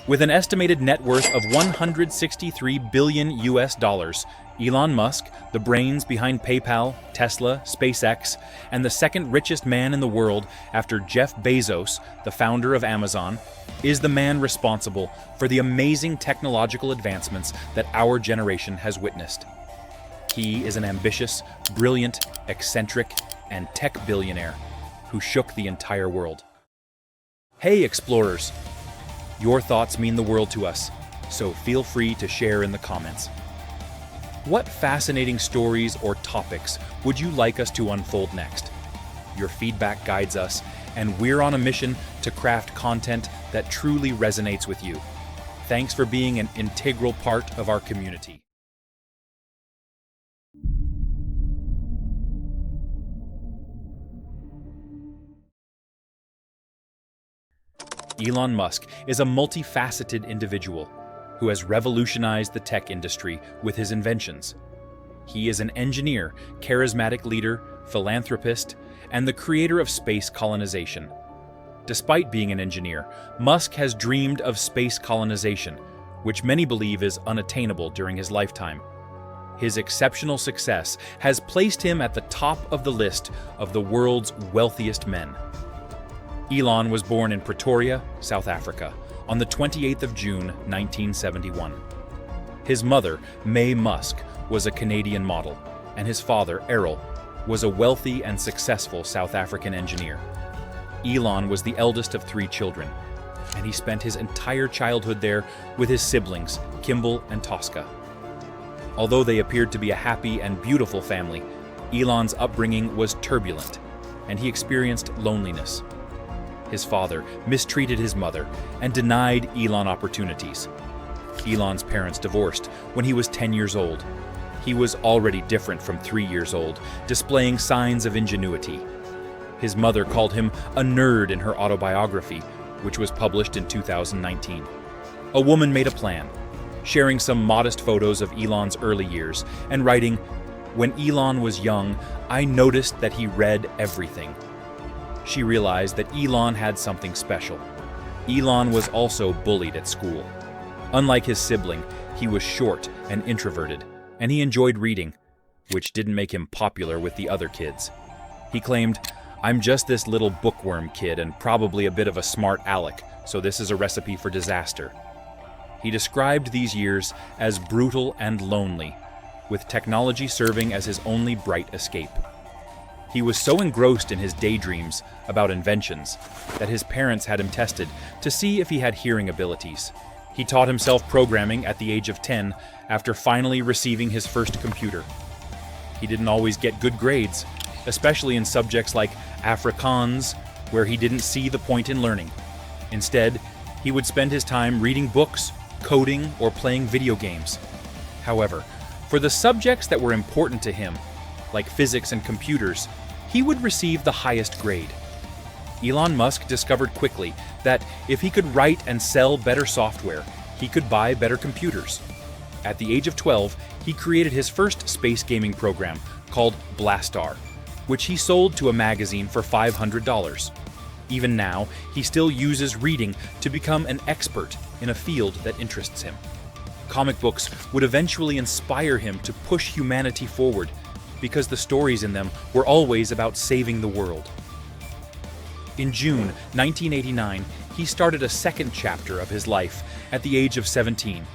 With an estimated net worth of 163 billion US dollars, Elon Musk, the brains behind PayPal, Tesla, SpaceX, and the second richest man in the world after Jeff Bezos, the founder of Amazon, is the man responsible for the amazing technological advancements that our generation has witnessed. He is an ambitious, brilliant, eccentric, and tech billionaire who shook the entire world. Hey, explorers! Your thoughts mean the world to us, so feel free to share in the comments. What fascinating stories or topics would you like us to unfold next? Your feedback guides us, and we're on a mission to craft content that truly resonates with you. Thanks for being an integral part of our community. Elon Musk is a multifaceted individual who has revolutionized the tech industry with his inventions. He is an engineer, charismatic leader, philanthropist, and the creator of space colonization. Despite being an engineer, Musk has dreamed of space colonization, which many believe is unattainable during his lifetime. His exceptional success has placed him at the top of the list of the world's wealthiest men. Elon was born in Pretoria, South Africa, on the 28th of June, 1971. His mother, Mae Musk, was a Canadian model, and his father, Errol, was a wealthy and successful South African engineer. Elon was the eldest of 3 children, and he spent his entire childhood there with his siblings, Kimball and Tosca. Although they appeared to be a happy and beautiful family, Elon's upbringing was turbulent, and he experienced loneliness. His father mistreated his mother and denied Elon opportunities. Elon's parents divorced when he was 10 years old. He was already different from 3 years old, displaying signs of ingenuity. His mother called him a nerd in her autobiography, which was published in 2019. A woman made a plan, sharing some modest photos of Elon's early years and writing, "When Elon was young, I noticed that he read everything." She realized that Elon had something special. Elon was also bullied at school. Unlike his sibling, he was short and introverted, and he enjoyed reading, which didn't make him popular with the other kids. He claimed, "I'm just this little bookworm kid and probably a bit of a smart aleck, so this is a recipe for disaster." He described these years as brutal and lonely, with technology serving as his only bright escape. He was so engrossed in his daydreams about inventions that his parents had him tested to see if he had hearing abilities. He taught himself programming at the age of 10 after finally receiving his first computer. He didn't always get good grades, especially in subjects like Afrikaans, where he didn't see the point in learning. Instead, he would spend his time reading books, coding, or playing video games. However, for the subjects that were important to him, like physics and computers, he would receive the highest grade. Elon Musk discovered quickly that if he could write and sell better software, he could buy better computers. At the age of 12, he created his first space gaming program called Blastar, which he sold to a magazine for $500. Even now, he still uses reading to become an expert in a field that interests him. Comic books would eventually inspire him to push humanity forward, because the stories in them were always about saving the world. In June 1989, he started a second chapter of his life at the age of 17,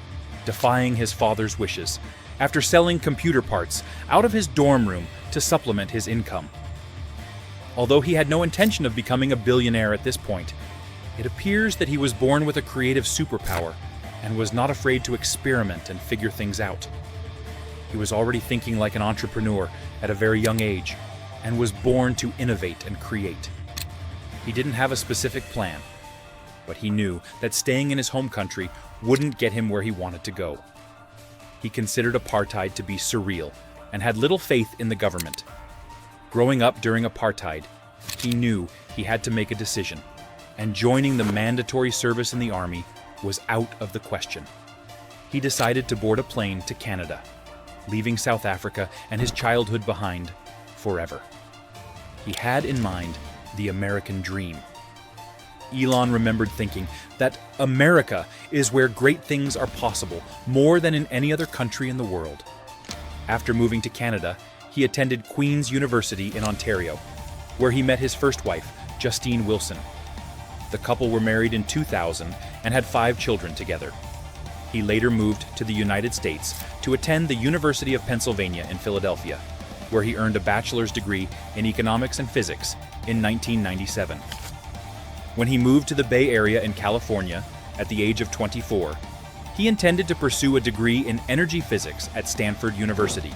defying his father's wishes, after selling computer parts out of his dorm room to supplement his income. Although he had no intention of becoming a billionaire at this point, it appears that he was born with a creative superpower and was not afraid to experiment and figure things out. He was already thinking like an entrepreneur at a very young age and was born to innovate and create. He didn't have a specific plan, but he knew that staying in his home country wouldn't get him where he wanted to go. He considered apartheid to be surreal and had little faith in the government. Growing up during apartheid, he knew he had to make a decision, and joining the mandatory service in the army was out of the question. He decided to board a plane to Canada, leaving South Africa and his childhood behind forever. He had in mind the American dream. Elon remembered thinking that America is where great things are possible, more than in any other country in the world. After moving to Canada, he attended Queen's University in Ontario, where he met his first wife, Justine Wilson. The couple were married in 2000 and had 5 children together. He later moved to the United States to attend the University of Pennsylvania in Philadelphia, where he earned a bachelor's degree in economics and physics in 1997. When he moved to the Bay Area in California at the age of 24, he intended to pursue a degree in energy physics at Stanford University.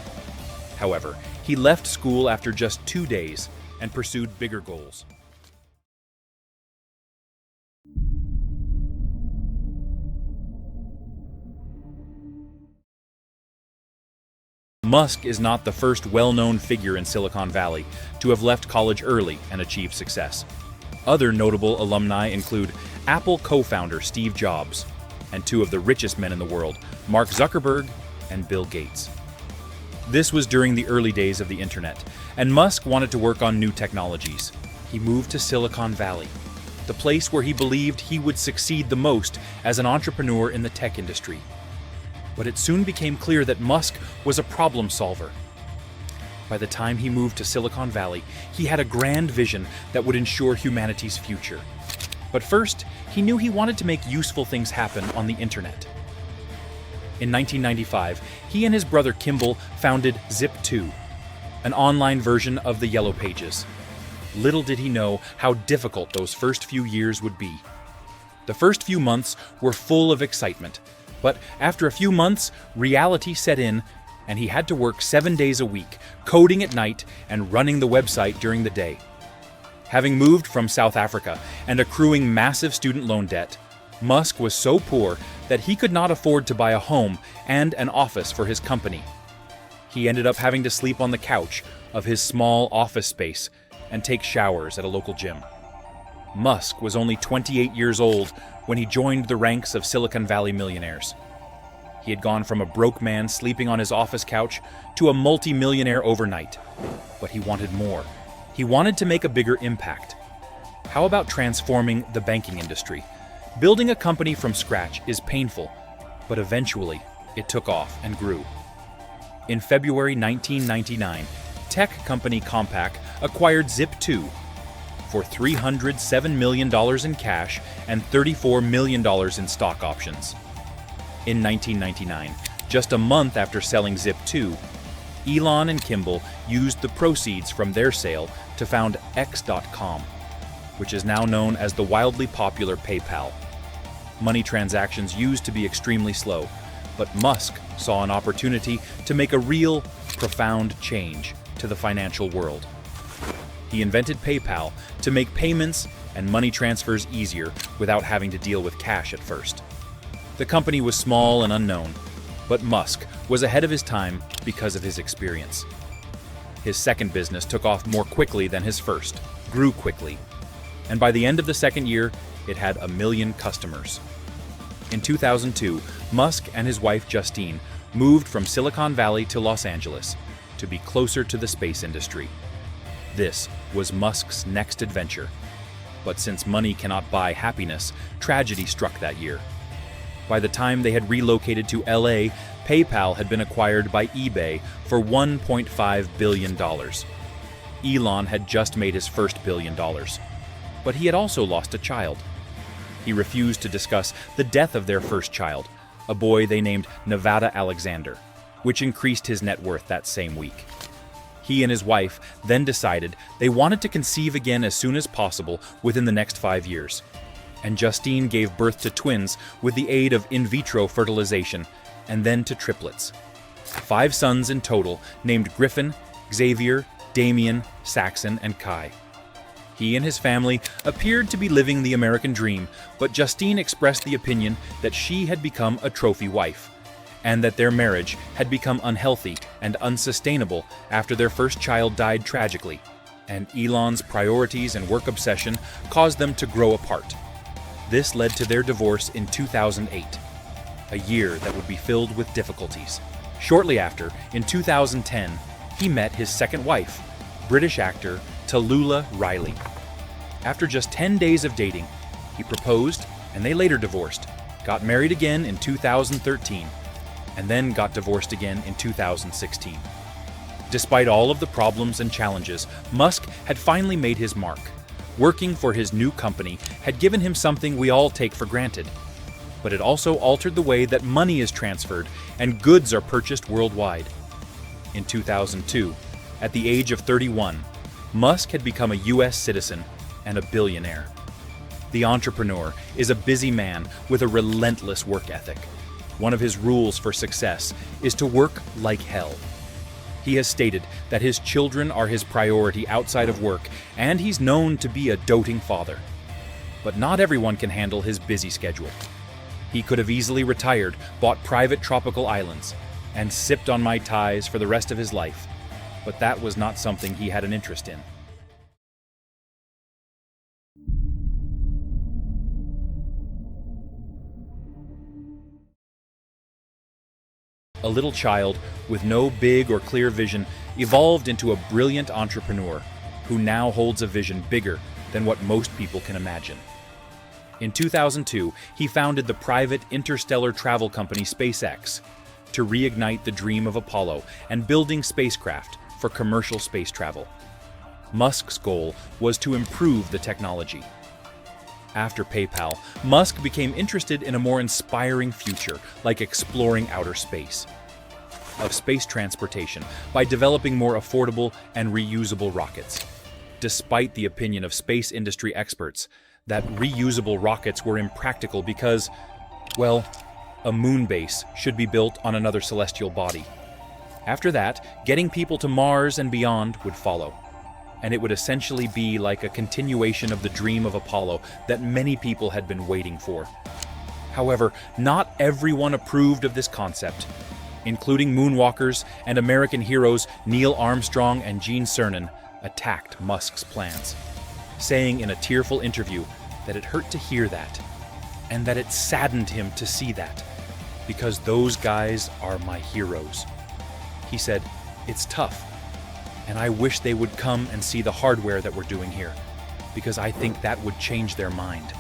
However, he left school after just 2 days and pursued bigger goals. Musk is not the first well-known figure in Silicon Valley to have left college early and achieved success. Other notable alumni include Apple co-founder Steve Jobs and 2 of the richest men in the world, Mark Zuckerberg and Bill Gates. This was during the early days of the internet, and Musk wanted to work on new technologies. He moved to Silicon Valley, the place where he believed he would succeed the most as an entrepreneur in the tech industry. But it soon became clear that Musk was a problem solver. By the time he moved to Silicon Valley, he had a grand vision that would ensure humanity's future. But first, he knew he wanted to make useful things happen on the internet. In 1995, he and his brother Kimball founded Zip2, an online version of the Yellow Pages. Little did he know how difficult those first few years would be. The first few months were full of excitement, but after a few months, reality set in, and he had to work 7 days a week, coding at night and running the website during the day. Having moved from South Africa and accruing massive student loan debt, Musk was so poor that he could not afford to buy a home and an office for his company. He ended up having to sleep on the couch of his small office space and take showers at a local gym. Musk was only 28 years old when he joined the ranks of Silicon Valley millionaires. He had gone from a broke man sleeping on his office couch to a multi-millionaire overnight. But he wanted more. He wanted to make a bigger impact. How about transforming the banking industry? Building a company from scratch is painful, but eventually it took off and grew. In February 1999, tech company Compaq acquired Zip2 for $307 million in cash and $34 million in stock options. In 1999, just a month after selling Zip2, Elon and Kimball used the proceeds from their sale to found X.com, which is now known as the wildly popular PayPal. Money transactions used to be extremely slow, but Musk saw an opportunity to make a real, profound change to the financial world. He invented PayPal to make payments and money transfers easier without having to deal with cash at first. The company was small and unknown, but Musk was ahead of his time because of his experience. His second business took off more quickly than his first, grew quickly, and by the end of the second year, it had 1 million customers. In 2002, Musk and his wife Justine moved from Silicon Valley to Los Angeles to be closer to the space industry. This was Musk's next adventure. But since money cannot buy happiness, tragedy struck that year. By the time they had relocated to LA, PayPal had been acquired by eBay for $1.5 billion. Elon had just made his first $1 billion. But he had also lost a child. He refused to discuss the death of their first child, a boy they named Nevada Alexander, which increased his net worth that same week. He and his wife then decided they wanted to conceive again as soon as possible within the next 5 years. And Justine gave birth to twins with the aid of in vitro fertilization, and then to triplets. 5 sons in total, named Griffin, Xavier, Damien, Saxon, and Kai. He and his family appeared to be living the American dream, but Justine expressed the opinion that she had become a trophy wife, and that their marriage had become unhealthy and unsustainable after their first child died tragically, and Elon's priorities and work obsession caused them to grow apart. This led to their divorce in 2008, a year that would be filled with difficulties. Shortly after, in 2010, he met his second wife, British actor Tallulah Riley. After just 10 days of dating, He proposed, and they later divorced, got married again in 2013, and then got divorced again in 2016. Despite all of the problems and challenges, Musk had finally made his mark. Working for his new company had given him something we all take for granted, but it also altered the way that money is transferred and goods are purchased worldwide. In 2002, at the age of 31, Musk had become a US citizen and a billionaire. The entrepreneur is a busy man with a relentless work ethic. One of his rules for success is to work like hell. He has stated that his children are his priority outside of work, and he's known to be a doting father. But not everyone can handle his busy schedule. He could have easily retired, bought private tropical islands, and sipped on Mai Tais for the rest of his life. But that was not something he had an interest in. A little child with no big or clear vision evolved into a brilliant entrepreneur who now holds a vision bigger than what most people can imagine. In 2002, he founded the private interstellar travel company SpaceX to reignite the dream of Apollo and building spacecraft for commercial space travel. Musk's goal was to improve the technology. After PayPal, Musk became interested in a more inspiring future, like exploring outer space, of space transportation by developing more affordable and reusable rockets. Despite the opinion of space industry experts that reusable rockets were impractical because, well, a moon base should be built on another celestial body. After that, getting people to Mars and beyond would follow, and it would essentially be like a continuation of the dream of Apollo that many people had been waiting for. However, not everyone approved of this concept, including moonwalkers and American heroes Neil Armstrong and Gene Cernan attacked Musk's plans, saying in a tearful interview that it hurt to hear that, and that it saddened him to see that, because those guys are my heroes. He said, "It's tough, and I wish they would come and see the hardware that we're doing here, because I think that would change their mind."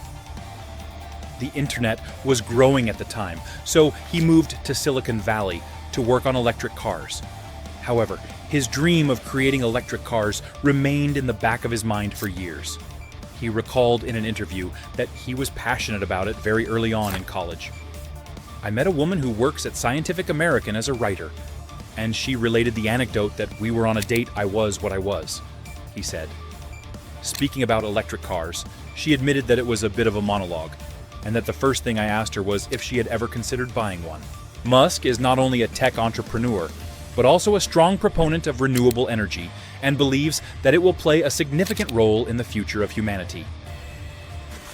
The internet was growing at the time, so he moved to Silicon Valley to work on electric cars. However, his dream of creating electric cars remained in the back of his mind for years. He recalled in an interview that he was passionate about it very early on in college. "I met a woman who works at Scientific American as a writer, and she related the anecdote that we were on a date. I was what I was," he said. Speaking about electric cars, she admitted that it was a bit of a monologue, and that the first thing I asked her was if she had ever considered buying one. Musk is not only a tech entrepreneur, but also a strong proponent of renewable energy, and believes that it will play a significant role in the future of humanity.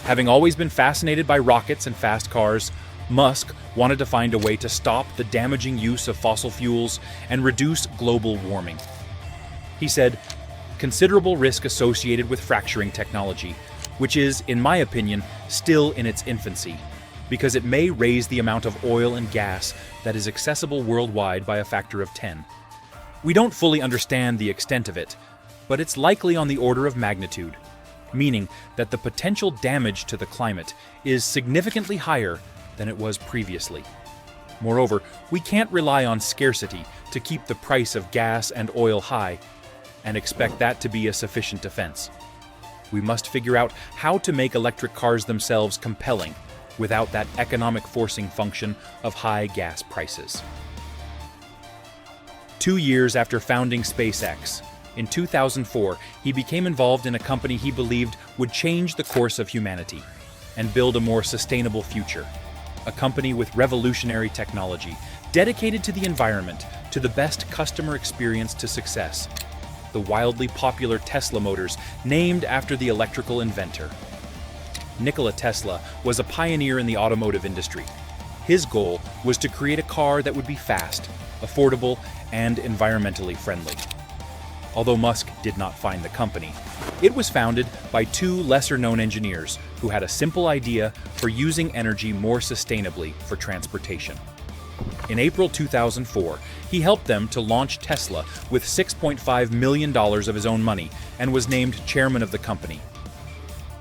Having always been fascinated by rockets and fast cars, Musk wanted to find a way to stop the damaging use of fossil fuels and reduce global warming. He said, "Considerable risk associated with fracturing technology, which is, in my opinion, still in its infancy, because it may raise the amount of oil and gas that is accessible worldwide by a factor of 10. We don't fully understand the extent of it, but it's likely on the order of magnitude, meaning that the potential damage to the climate is significantly higher than it was previously. Moreover, we can't rely on scarcity to keep the price of gas and oil high and expect that to be a sufficient defense. We must figure out how to make electric cars themselves compelling without that economic forcing function of high gas prices." 2 years after founding SpaceX, in 2004, he became involved in a company he believed would change the course of humanity and build a more sustainable future. A company with revolutionary technology, dedicated to the environment, to the best customer experience to success. The wildly popular Tesla motors, named after the electrical inventor. Nikola Tesla was a pioneer in the automotive industry. His goal was to create a car that would be fast, affordable, and environmentally friendly. Although Musk did not find the company, it was founded by two lesser-known engineers who had a simple idea for using energy more sustainably for transportation. In April 2004, he helped them to launch Tesla with $6.5 million of his own money and was named chairman of the company.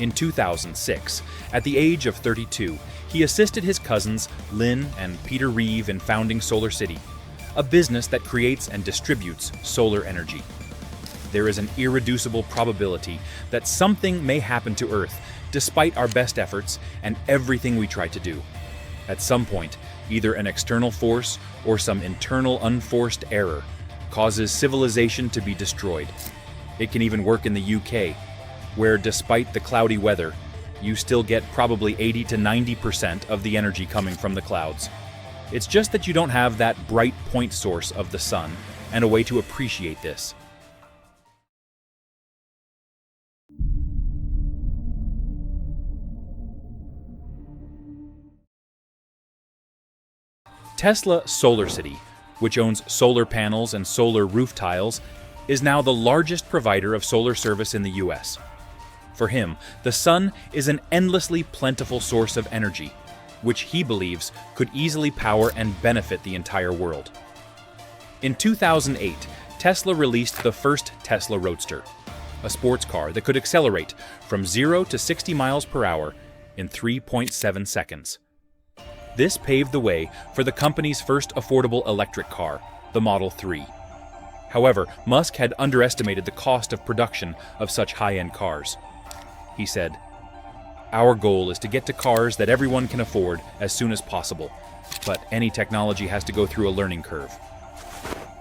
In 2006, at the age of 32, he assisted his cousins Lynn and Peter Reeve in founding SolarCity, a business that creates and distributes solar energy. There is an irreducible probability that something may happen to Earth despite our best efforts and everything we try to do. At some point, either an external force or some internal unforced error causes civilization to be destroyed. It can even work in the UK, where despite the cloudy weather, you still get probably 80 to 90% of the energy coming from the clouds. It's just that you don't have that bright point source of the sun and a way to appreciate this. Tesla SolarCity, which owns solar panels and solar roof tiles, is now the largest provider of solar service in the US. For him, the sun is an endlessly plentiful source of energy, which he believes could easily power and benefit the entire world. In 2008, Tesla released the first Tesla Roadster, a sports car that could accelerate from 0 to 60 miles per hour in 3.7 seconds. This paved the way for the company's first affordable electric car, the Model 3. However, Musk had underestimated the cost of production of such high-end cars. He said, "Our goal is to get to cars that everyone can afford as soon as possible, but any technology has to go through a learning curve."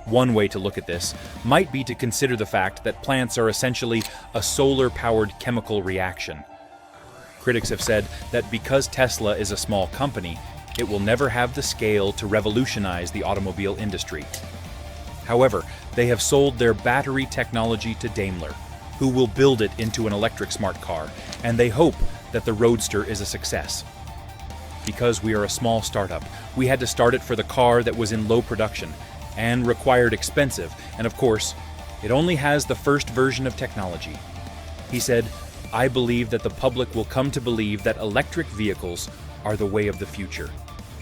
One way to look at this might be to consider the fact that plants are essentially a solar-powered chemical reaction. Critics have said that because Tesla is a small company, it will never have the scale to revolutionize the automobile industry. However, they have sold their battery technology to Daimler, who will build it into an electric smart car, and they hope that the Roadster is a success. Because we are a small startup, we had to start it for the car that was in low production and required expensive, and of course, it only has the first version of technology. He said, "I believe that the public will come to believe that electric vehicles are the way of the future.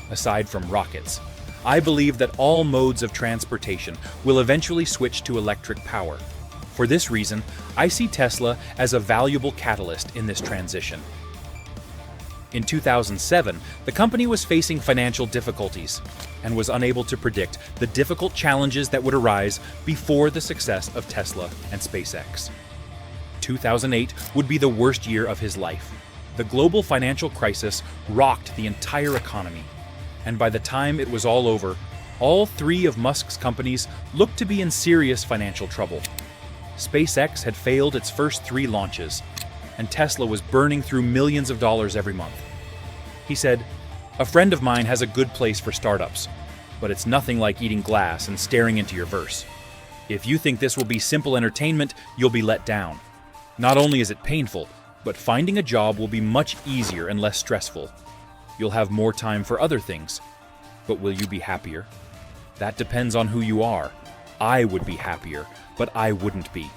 Aside from rockets, I believe that all modes of transportation will eventually switch to electric power. For this reason, I see Tesla as a valuable catalyst in this transition." In 2007, the company was facing financial difficulties and was unable to predict the difficult challenges that would arise before the success of Tesla and SpaceX. 2008 would be the worst year of his life. The global financial crisis rocked the entire economy, and by the time it was all over, all three of Musk's companies looked to be in serious financial trouble. SpaceX had failed its first 3 launches, and Tesla was burning through millions of dollars every month. He said, "A friend of mine has a good place for startups, but it's nothing like eating glass and staring into your verse. If you think this will be simple entertainment, you'll be let down. Not only is it painful, but finding a job will be much easier and less stressful. You'll have more time for other things, but will you be happier? That depends on who you are. I would be happier, but I wouldn't be."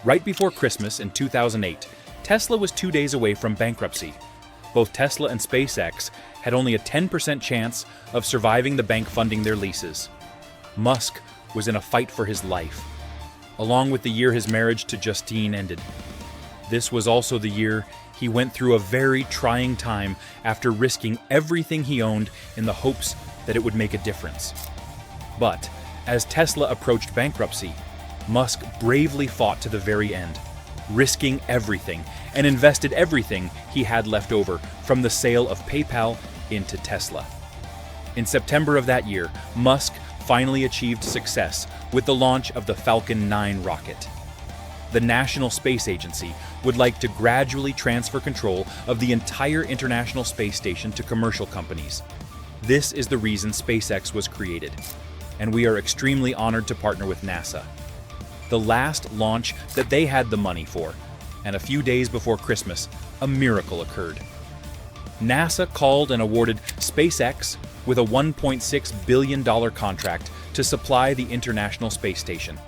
Right before Christmas in 2008, Tesla was 2 days away from bankruptcy. Both Tesla and SpaceX had only a 10% chance of surviving the bank funding their leases. Musk was in a fight for his life, along with the year his marriage to Justine ended. This was also the year he went through a very trying time after risking everything he owned in the hopes that it would make a difference. But as Tesla approached bankruptcy, Musk bravely fought to the very end, risking everything and invested everything he had left over from the sale of PayPal into Tesla. In September of that year, Musk finally achieved success with the launch of the Falcon 9 rocket. The National Space Agency would like to gradually transfer control of the entire International Space Station to commercial companies. This is the reason SpaceX was created, and we are extremely honored to partner with NASA. The last launch that they had the money for, and a few days before Christmas, a miracle occurred. NASA called and awarded SpaceX with a $1.6 billion contract to supply the International Space Station.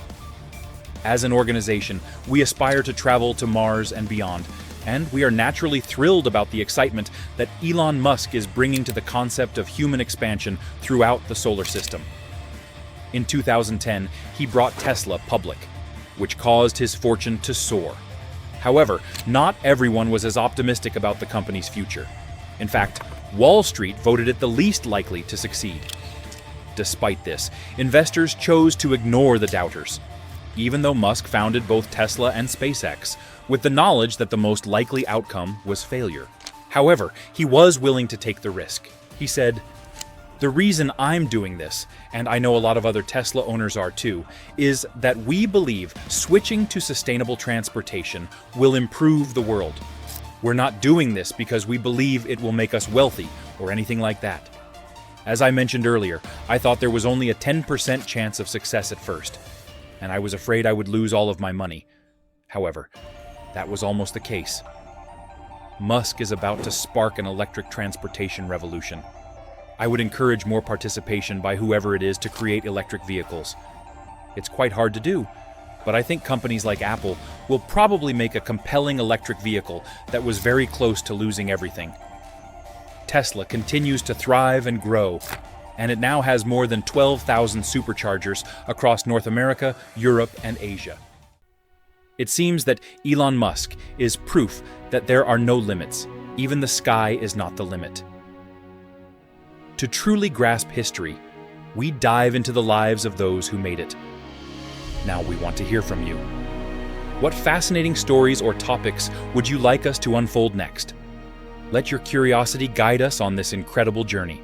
As an organization, we aspire to travel to Mars and beyond, and we are naturally thrilled about the excitement that Elon Musk is bringing to the concept of human expansion throughout the solar system. In 2010, he brought Tesla public, which caused his fortune to soar. However, not everyone was as optimistic about the company's future. In fact, Wall Street voted it the least likely to succeed. Despite this, investors chose to ignore the doubters, even though Musk founded both Tesla and SpaceX, with the knowledge that the most likely outcome was failure. However, he was willing to take the risk. He said, "The reason I'm doing this, and I know a lot of other Tesla owners are too, is that we believe switching to sustainable transportation will improve the world. We're not doing this because we believe it will make us wealthy or anything like that." As I mentioned earlier, I thought there was only a 10% chance of success at first, and I was afraid I would lose all of my money. However, that was almost the case. Musk is about to spark an electric transportation revolution. I would encourage more participation by whoever it is to create electric vehicles. It's quite hard to do, but I think companies like Apple will probably make a compelling electric vehicle that was very close to losing everything. Tesla continues to thrive and grow, and it now has more than 12,000 superchargers across North America, Europe, and Asia. It seems that Elon Musk is proof that there are no limits. Even the sky is not the limit. To truly grasp history, we dive into the lives of those who made it. Now we want to hear from you. What fascinating stories or topics would you like us to unfold next? Let your curiosity guide us on this incredible journey.